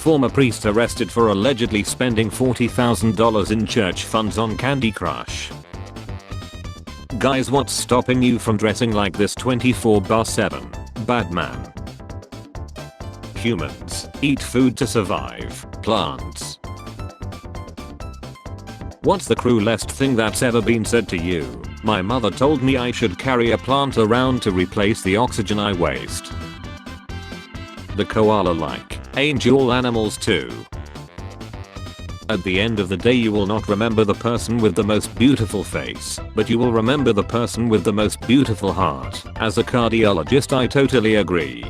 former priest arrested for allegedly spending $40,000 in church funds on Candy Crush. Guys, what's stopping you from dressing like this 24/7? Batman. Humans eat food to survive. Plants. What's the cruelest thing that's ever been said to you? My mother told me I should carry a plant around to replace the oxygen I waste. The koala like. Ain't you all animals too? At the end of the day, you will not remember the person with the most beautiful face, but you will remember the person with the most beautiful heart. As a cardiologist, I totally agree.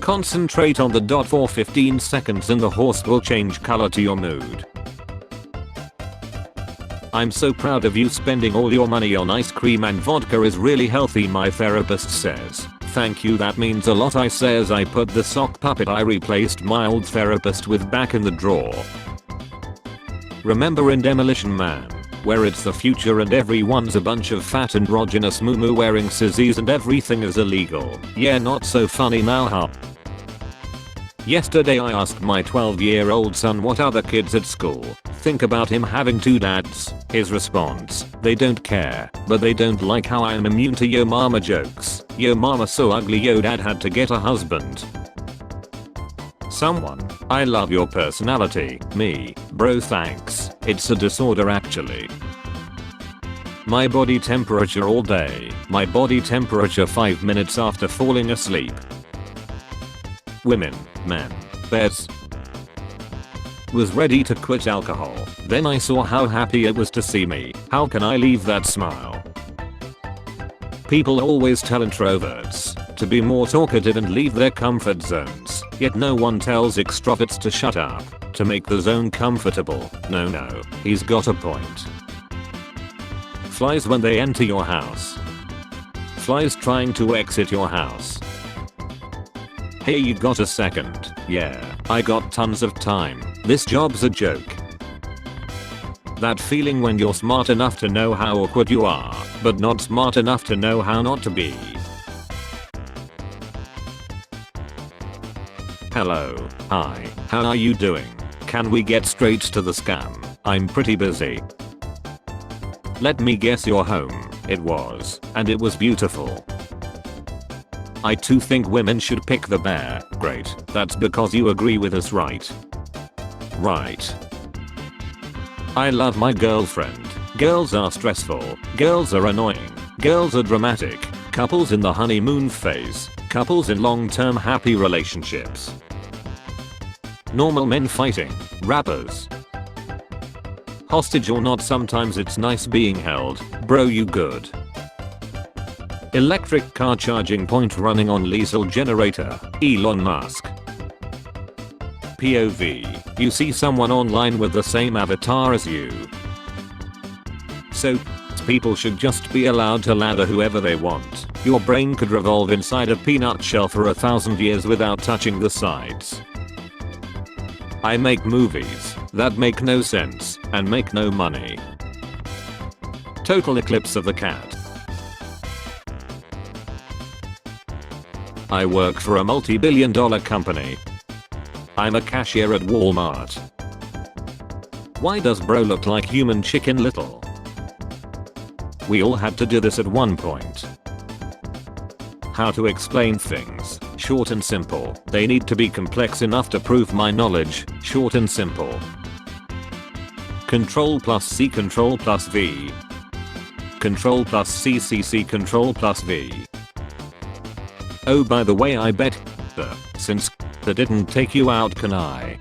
Concentrate on the dot for 15 seconds and the horse will change color to your mood. I'm so proud of you. Spending all your money on ice cream and vodka is really healthy, my therapist says. Thank you, that means a lot, I say as I put the sock puppet I replaced my old therapist with back in the drawer. Remember in Demolition Man, where it's the future and everyone's a bunch of fat androgynous moo wearing sissies and everything is illegal? Yeah, not so funny now, huh? Yesterday I asked my 12-year-old son what other kids at school think about him having 2 dads. His response: they don't care, but they don't like how I am immune to yo mama jokes. Yo mama so ugly, yo dad had to get a husband. Someone: I love your personality. Me: bro thanks, it's a disorder actually. My body temperature all day. My body temperature 5 minutes after falling asleep. Women, men, bears. Was ready to quit alcohol. Then I saw how happy it was to see me. How can I leave that smile? People always tell introverts to be more talkative and leave their comfort zones. Yet no one tells extroverts to shut up, to make the zone comfortable. No, he's got a point. Flies when they enter your house. Flies trying to exit your house. Hey, you got a second? Yeah, I got tons of time. This job's a joke. That feeling when you're smart enough to know how awkward you are, but not smart enough to know how not to be. Hello, hi, how are you doing? Can we get straight to the scam? I'm pretty busy. Let me guess, your home. It was, and it was beautiful. I too think women should pick the bear. Great, that's because you agree with us, right? Right. I love my girlfriend. Girls are stressful. Girls are annoying. Girls are dramatic. Couples in the honeymoon phase. Couples in long-term happy relationships. Normal men fighting. Rappers. Hostage or not, sometimes it's nice being held. Bro, you good. Electric car charging point running on diesel generator. Elon Musk. POV. You see someone online with the same avatar as you. So, people should just be allowed to lather whoever they want. Your brain could revolve inside a peanut shell for 1,000 years without touching the sides. I make movies that make no sense and make no money. Total eclipse of the cat. I work for a multi-billion-dollar company. I'm a cashier at Walmart. Why does bro look like human chicken little? We all had to do this at one point. How to explain things. Short and simple. They need to be complex enough to prove my knowledge. Short and simple. Control plus C, Control plus V. Control plus C, C, C, Control plus V. Oh, by the way, I bet since that didn't take you out, can I?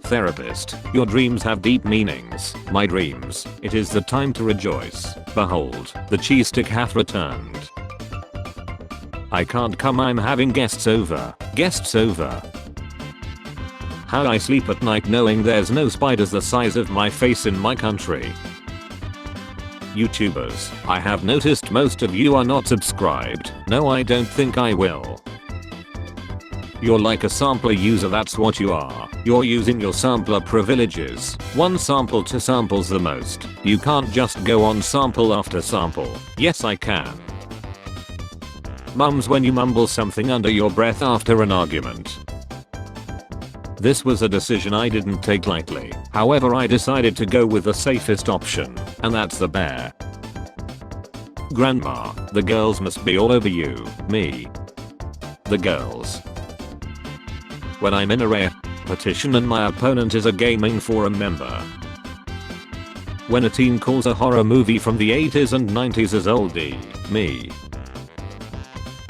Therapist, your dreams have deep meanings. My dreams, it is the time to rejoice. Behold, the cheese stick hath returned. I can't come, I'm having guests over. Guests over. How I sleep at night knowing there's no spiders the size of my face in my country. YouTubers, I have noticed most of you are not subscribed. No, I don't think I will. You're like a sampler user, that's what you are. You're using your sampler privileges. One sample to samples the most. You can't just go on sample after sample. Yes, I can. Mums, when you mumble something under your breath after an argument. This was a decision I didn't take lightly. However, I decided to go with the safest option, and that's the bear. Grandma, the girls must be all over you. Me. The girls. When I'm in a rare petition and my opponent is a gaming forum member. When a teen calls a horror movie from the 80s and 90s as oldie. Me.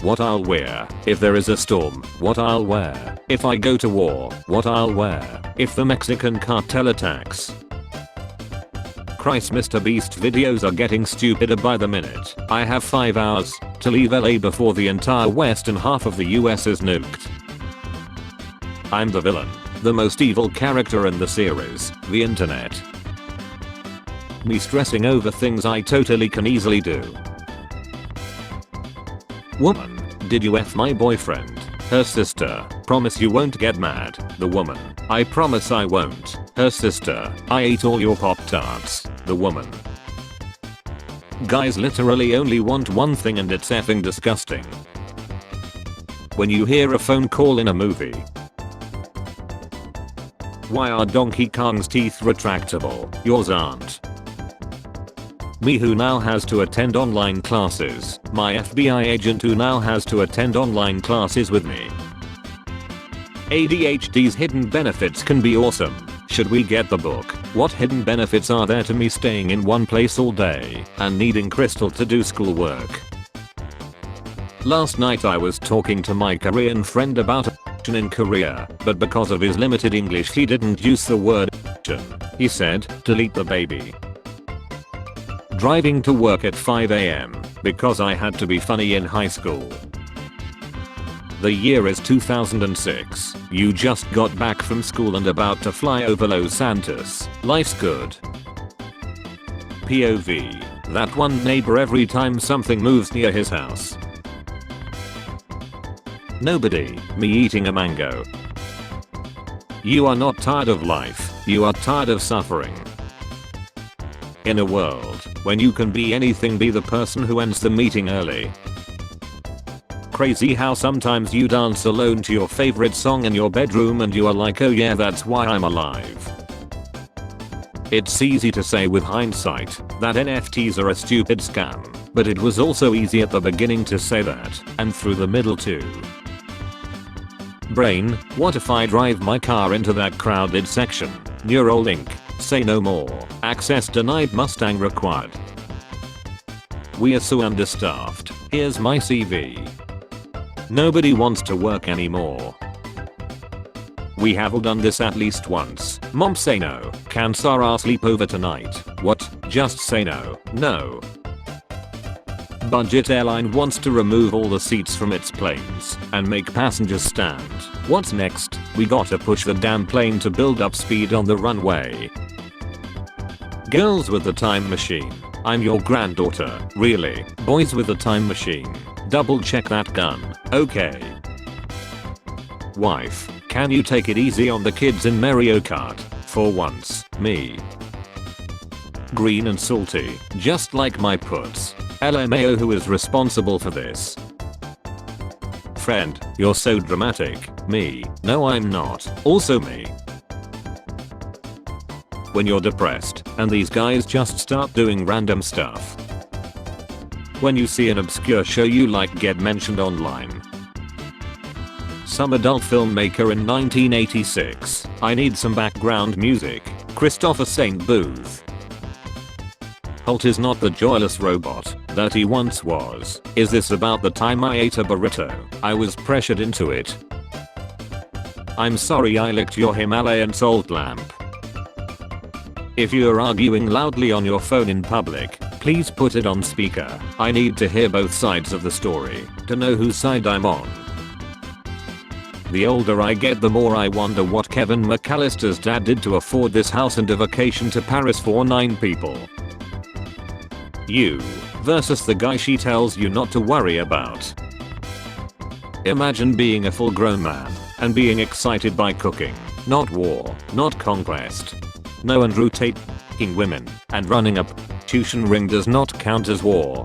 What I'll wear if there is a storm. What I'll wear if I go to war. What I'll wear if the Mexican cartel attacks. Christ, Mr. Beast videos are getting stupider by the minute. I have 5 hours to leave LA before the entire western half of the US is nuked. I'm the villain, the most evil character in the series, the internet. Me stressing over things I totally can easily do. Woman, did you F my boyfriend? Her sister, promise you won't get mad. The woman, I promise I won't. Her sister, I ate all your Pop-Tarts. The woman. Guys literally only want one thing and it's effing disgusting. When you hear a phone call in a movie. Why are Donkey Kong's teeth retractable? Yours aren't. Me who now has to attend online classes. My FBI agent who now has to attend online classes with me. ADHD's hidden benefits can be awesome. Should we get the book? What hidden benefits are there to me staying in one place all day and needing Crystal to do schoolwork? Last night I was talking to my Korean friend about action in Korea, but because of his limited English he didn't use the word action. He said, delete the baby. Driving to work at 5 AM because I had to be funny in high school. The year is 2006. You just got back from school and about to fly over Los Santos. Life's good. POV. That one neighbor every time something moves near his house. Nobody. Me eating a mango. You are not tired of life. You are tired of suffering. In a world when you can be anything, be the person who ends the meeting early. Crazy how sometimes you dance alone to your favorite song in your bedroom and you are like, oh yeah, that's why I'm alive. It's easy to say with hindsight that NFTs are a stupid scam, but it was also easy at the beginning to say that, and through the middle too. Brain, what if I drive my car into that crowded section? Neuralink, say no more. Access denied, Mustang required. We are so understaffed. Here's my CV. Nobody wants to work anymore. We have all done this at least once. Mom, say no. Can Sarah sleep over tonight? What? Just say no. No. Budget airline wants to remove all the seats from its planes and make passengers stand. What's next? We gotta push the damn plane to build up speed on the runway. Girls with the time machine. I'm your granddaughter. Really? Boys with the time machine. Double check that gun. Okay. Wife, can you take it easy on the kids in Mario Kart? For once. Me. Green and salty, just like my puts. LMAO, who is responsible for this? Friend, you're so dramatic. Me. No, I'm not. Also me. When you're depressed and these guys just start doing random stuff. When you see an obscure show you like get mentioned online. Some adult filmmaker in 1986. I need some background music. Christopher St. Booth. Holt is not the joyless robot that he once was. Is this about the time I ate a burrito? I was pressured into it. I'm sorry I licked your Himalayan salt lamp. If you're arguing loudly on your phone in public, please put it on speaker. I need to hear both sides of the story to know whose side I'm on. The older I get, the more I wonder what Kevin McAllister's dad did to afford this house and a vacation to Paris for 9 people. You versus the guy she tells you not to worry about. Imagine being a full-grown man and being excited by cooking, not war, not conquest. No, and rotating women and running a prostitution ring does not count as war.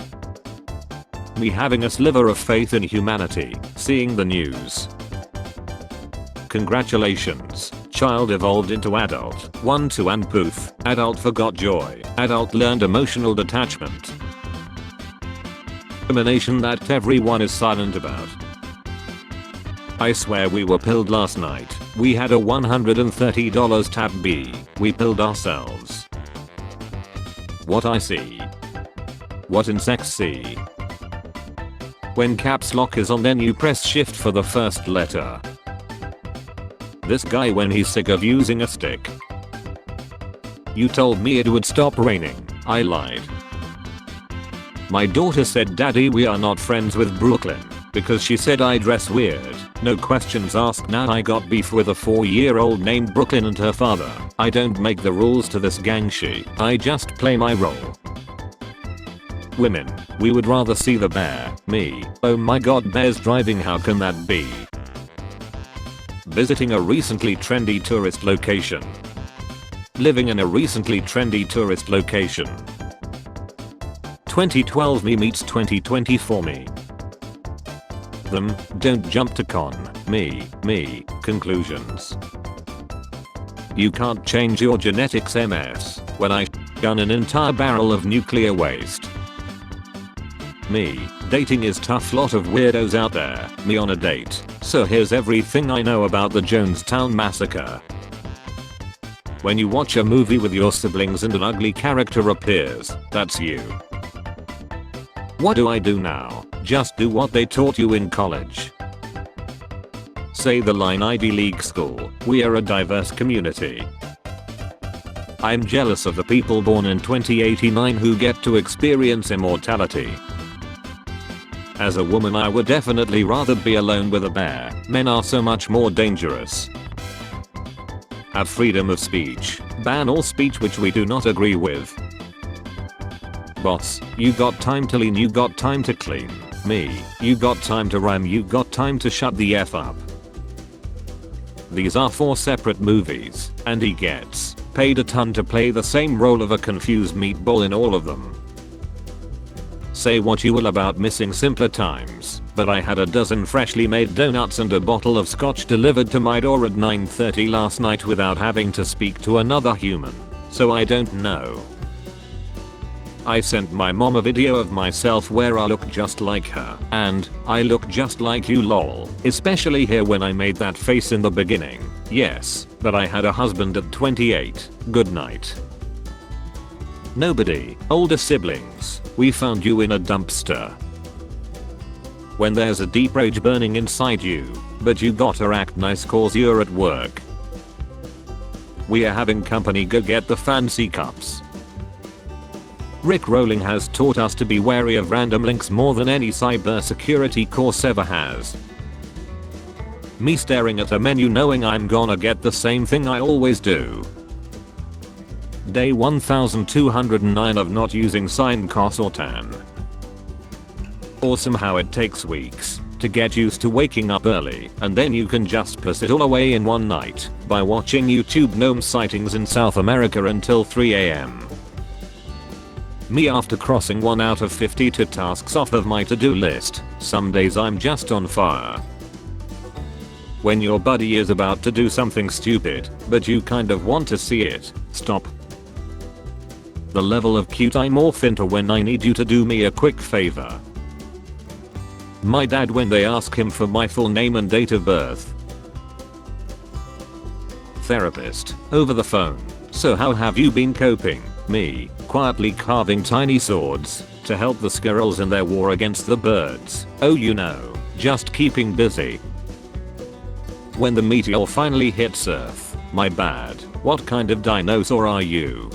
Me having a sliver of faith in humanity, seeing the news. Congratulations, child evolved into adult. 1-2 and poof, adult forgot joy. Adult learned emotional detachment. Discrimination that everyone is silent about. I swear we were pilled last night. We had a $130 tab B. We pilled ourselves. What I see. What insects see. When caps lock is on, then you press shift for the first letter. This guy when he's sick of using a stick. You told me it would stop raining. I lied. My daughter said, "Daddy, we are not friends with Brooklyn," because she said I dress weird. No questions asked. Now I got beef with a 4-year-old named Brooklyn and her father. I don't make the rules to this gang shit. I just play my role. Women. We would rather see the bear. Me. Oh my god, bears driving, how can that be? Visiting a recently trendy tourist location. Living in a recently trendy tourist location. 2012 me meets 2024 me. Them, don't jump to con. Me. Conclusions. You can't change your genetics MS. When I gun an entire barrel of nuclear waste. Me. Dating is tough, lot of weirdos out there. Me on a date. So here's everything I know about the Jonestown massacre. When you watch a movie with your siblings and an ugly character appears, that's you. What do I do now? Just do what they taught you in college. Say the line Ivy League school. We are a diverse community. I'm jealous of the people born in 2089 who get to experience immortality. As a woman, I would definitely rather be alone with a bear. Men are so much more dangerous. Have freedom of speech. Ban all speech which we do not agree with. Boss, you got time to lean, you got time to clean. Me, you got time to rhyme, you got time to shut the F up. These are 4 separate movies, and he gets paid a ton to play the same role of a confused meatball in all of them. Say what you will about missing simpler times, but I had a dozen freshly made donuts and a bottle of scotch delivered to my door at 9:30 last night without having to speak to another human. So I don't know. I sent my mom a video of myself where I look just like her, and I look just like you lol, especially here when I made that face in the beginning. Yes, but I had a husband at 28. Good night. Nobody. Older siblings. We found you in a dumpster. When there's a deep rage burning inside you, but you gotta act nice cause you're at work. We are having company, go get the fancy cups. Rick Rolling has taught us to be wary of random links more than any cybersecurity course ever has. Me staring at a menu knowing I'm gonna get the same thing I always do. Day 1209 of not using Sign Cos or Tan. Awesome how it takes weeks to get used to waking up early, and then you can just piss it all away in one night by watching YouTube gnome sightings in South America until 3 AM. Me after crossing 1 out of 52 tasks off of my to-do list, some days I'm just on fire. When your buddy is about to do something stupid, but you kind of want to see it, stop. The level of cute I morph into when I need you to do me a quick favor. My dad when they ask him for my full name and date of birth. Therapist, over the phone. So how have you been coping? Me, quietly carving tiny swords to help the squirrels in their war against the birds. Oh, you know, just keeping busy. When the meteor finally hits Earth, my bad, what kind of dinosaur are you?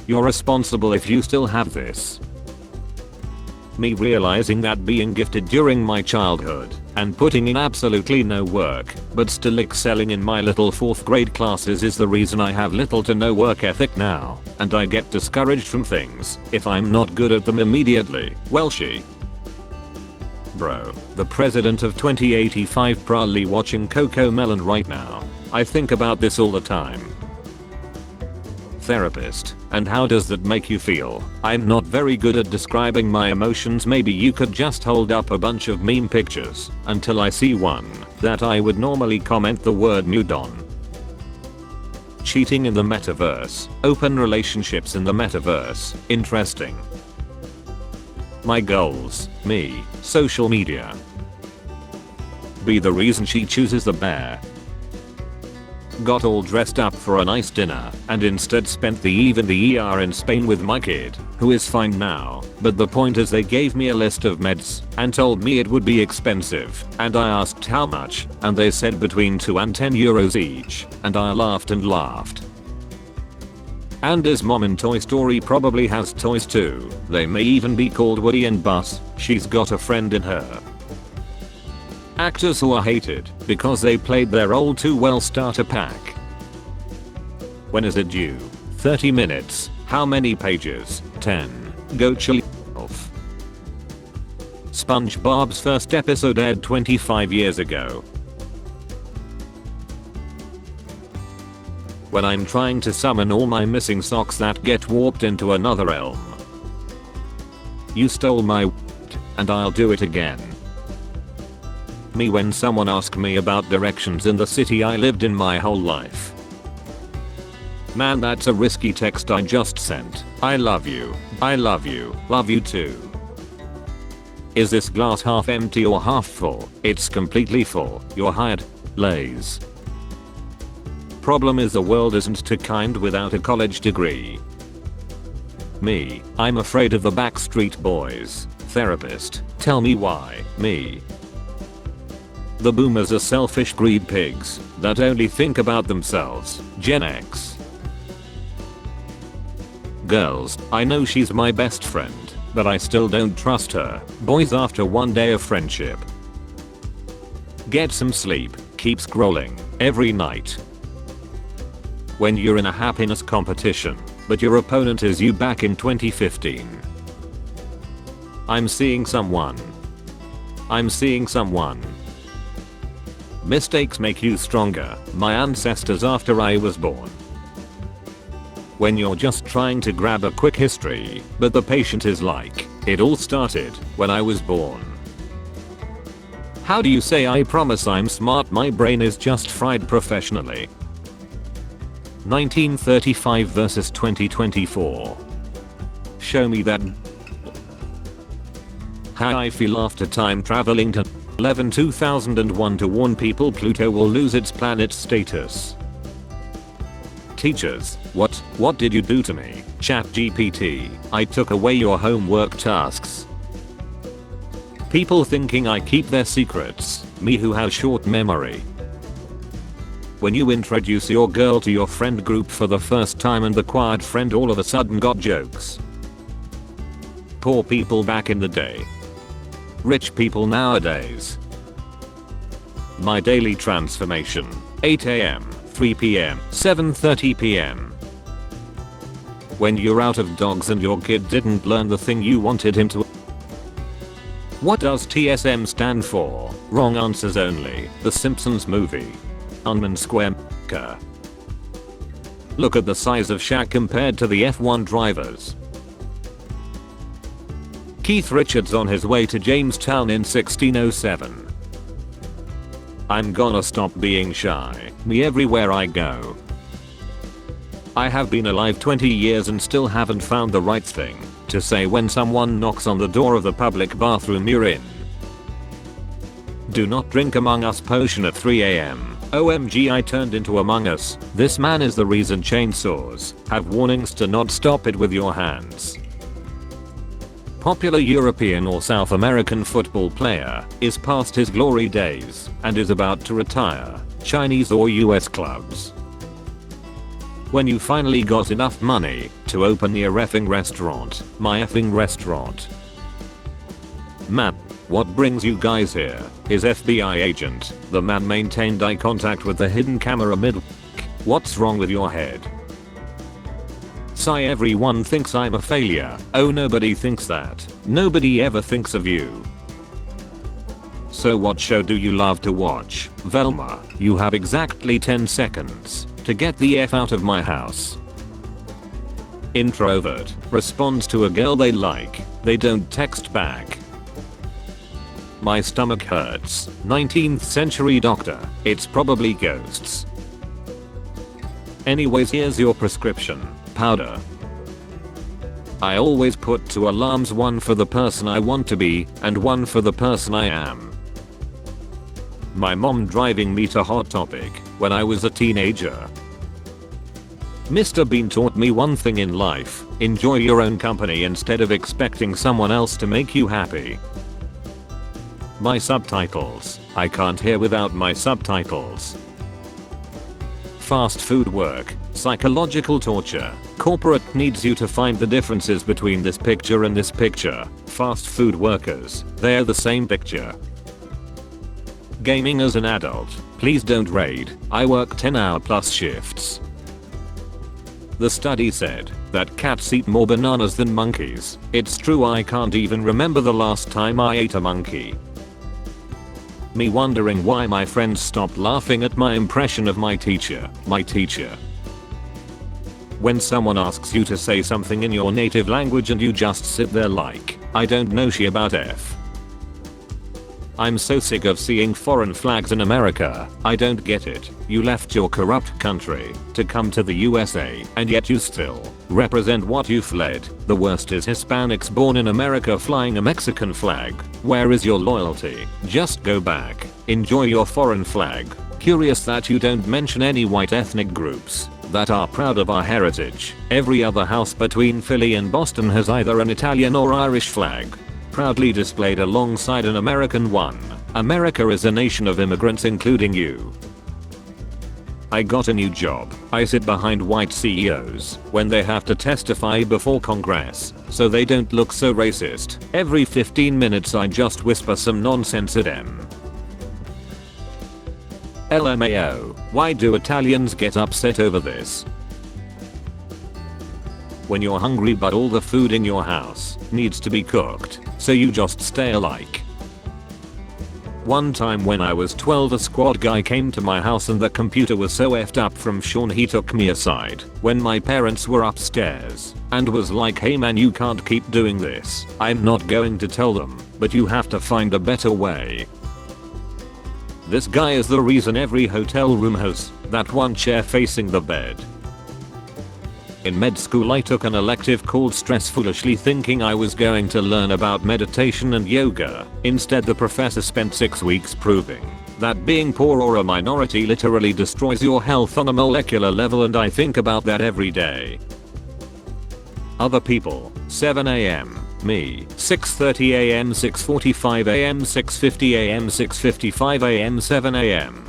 You're responsible if you still have this. Me realizing that being gifted during my childhood and putting in absolutely no work, but still excelling in my little 4th grade classes is the reason I have little to no work ethic now, and I get discouraged from things if I'm not good at them immediately. Well, Bro, the president of 2085 proudly watching Coco Melon right now. I think about this all the time. Therapist, and how does that make you feel? I'm not very good at describing my emotions. Maybe you could just hold up a bunch of meme pictures until I see one. that I would normally comment the word nude on. Cheating in the metaverse, open relationships in the metaverse, interesting. My goals, me, social media. Be the reason she chooses the bear. Got all dressed up for a nice dinner and instead spent the eve in the ER in Spain with my kid, who is fine now, but the point is they gave me a list of meds and told me it would be expensive, and I asked how much and they said between 2 and 10 euros each, and I laughed and laughed. And his mom in Toy Story probably has toys too. They may even be called Woody and Buzz. She's got a friend in her. Actors who are hated because they played their role too well starter pack. When is it due? 30 minutes. How many pages? 10. Go chill yourself. SpongeBob's first episode aired 25 years ago. When I'm trying to summon all my missing socks that get warped into another realm. You stole my and I'll do it again. Me when someone asked me about directions in the city I lived in my whole life. Man, that's a risky text I just sent. I love you. I love you. Love you too. Is this glass half empty or half full? It's completely full. You're hired. Lays. Problem is the world isn't too kind without a college degree. Me, I'm afraid of the Backstreet Boys. Therapist, tell me why. Me. The boomers are selfish greed pigs that only think about themselves. Gen X. Girls, I know she's my best friend, but I still don't trust her. Boys, after one day of friendship. Get some sleep, keep scrolling, every night. When you're in a happiness competition, but your opponent is you back in 2015. I'm seeing someone. Mistakes make you stronger. My ancestors after I was born. When you're just trying to grab a quick history, but the patient is like, it all started when I was born. How do you say I promise I'm smart, my brain is just fried professionally? 1935 versus 2024. Show me that. How I feel after time traveling to 2001 to warn people Pluto will lose its planet status. Teachers, what did you do to me? ChatGPT, I took away your homework tasks. People thinking I keep their secrets, me who has short memory. When you introduce your girl to your friend group for the first time and the quiet friend all of a sudden got jokes. Poor people back in the day. Rich people nowadays. My daily transformation. 8 AM, 3 PM, 7:30 PM. When you're out of dogs and your kid didn't learn the thing you wanted him to. What does TSM stand for? Wrong answers only. The Simpsons movie. Unman Square. Look at the size of Shaq compared to the F1 drivers. Keith Richards on his way to Jamestown in 1607. I'm gonna stop being shy, me everywhere I go. I have been alive 20 years and still haven't found the right thing to say when someone knocks on the door of the public bathroom you're in. Do not drink Among Us potion at 3 AM. OMG, I turned into Among Us. This man is the reason chainsaws have warnings to not stop it with your hands. Popular European or South American football player is past his glory days and is about to retire. Chinese or US clubs. When you finally got enough money to open your effing restaurant, my effing restaurant. Man, what brings you guys here? His FBI agent. The man maintained eye contact with the hidden camera mid. What's wrong with your head? Sigh, everyone thinks I'm a failure. Oh, nobody thinks that. Nobody ever thinks of you. So what show do you love to watch? Velma, you have exactly 10 seconds to get the F out of my house. Introvert responds to a girl they like. They don't text back. My stomach hurts. 19th century doctor. It's probably ghosts. Anyways, here's your prescription. Powder. I always put 2 alarms, one for the person I want to be and one for the person I am. My mom driving me to Hot Topic when I was a teenager. Mr. Bean taught me one thing in life: enjoy your own company instead of expecting someone else to make you happy. My subtitles. I can't hear without my subtitles. Fast food work. Psychological torture. Corporate needs you to find the differences between this picture and this picture. Fast food workers. They're the same picture. Gaming as an adult. Please don't raid. I work 10-hour plus shifts. The study said that cats eat more bananas than monkeys. It's true, I can't even remember the last time I ate a monkey. Me wondering why my friends stopped laughing at my impression of my teacher. When someone asks you to say something in your native language and you just sit there like, I don't know shit about F. I'm so sick of seeing foreign flags in America. I don't get it. You left your corrupt country to come to the USA and yet you still represent what you fled. The worst is Hispanics born in America flying a Mexican flag. Where is your loyalty? Just go back. Enjoy your foreign flag. Curious that you don't mention any white ethnic groups that are proud of our heritage. Every other house between Philly and Boston has either an Italian or Irish flag proudly displayed alongside an American one. America is a nation of immigrants, including you. I got a new job. I sit behind white CEOs when they have to testify before Congress, so they don't look so racist. Every 15 minutes I just whisper some nonsense at them. LMAO, why do Italians get upset over this? When you're hungry but all the food in your house needs to be cooked, so you just stay alike. One time when I was 12, a squad guy came to my house and the computer was so effed up from Sean he took me aside when my parents were upstairs and was like, hey man, you can't keep doing this. I'm not going to tell them, but you have to find a better way. This guy is the reason every hotel room has that one chair facing the bed. In med school I took an elective called stress, foolishly thinking I was going to learn about meditation and yoga. Instead, the professor spent 6 weeks proving that being poor or a minority literally destroys your health on a molecular level, and I think about that every day. Other people. 7 AM. Me. 6:30 AM, 6:45 AM, 6:50 AM, 6:55 AM, 7 AM.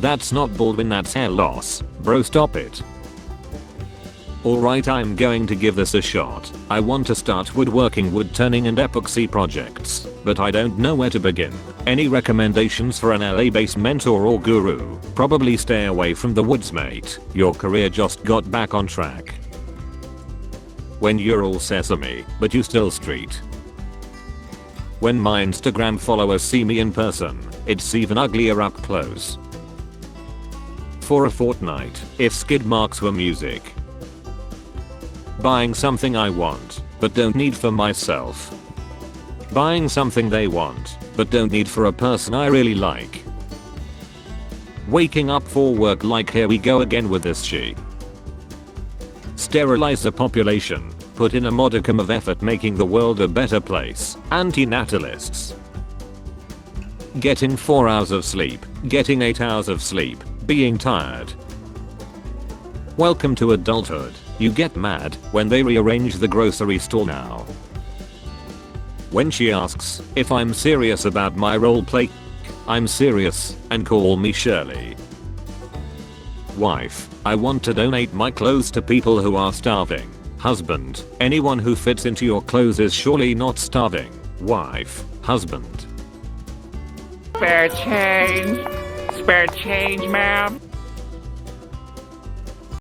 That's not Baldwin, that's hair loss. Bro, stop it. Alright, I'm going to give this a shot. I want to start woodworking, wood turning and epoxy projects, but I don't know where to begin. Any recommendations for an LA-based mentor or guru? Probably stay away from the woods, mate. Your career just got back on track. When you're all sesame, but you still street. When my Instagram followers see me in person, it's even uglier up close. For a fortnight, if skid marks were music. Buying something I want, but don't need for myself. Buying something they want, but don't need for a person I really like. Waking up for work like, here we go again with this shit. Sterilize the population, put in a modicum of effort making the world a better place. Anti-natalists. Getting 4 hours of sleep, getting 8 hours of sleep, being tired. Welcome to adulthood. You get mad when they rearrange the grocery store now. When she asks if I'm serious about my role play, I'm serious, and call me Shirley. Wife, I want to donate my clothes to people who are starving. Husband, anyone who fits into your clothes is surely not starving. Wife, husband. Spare change, ma'am.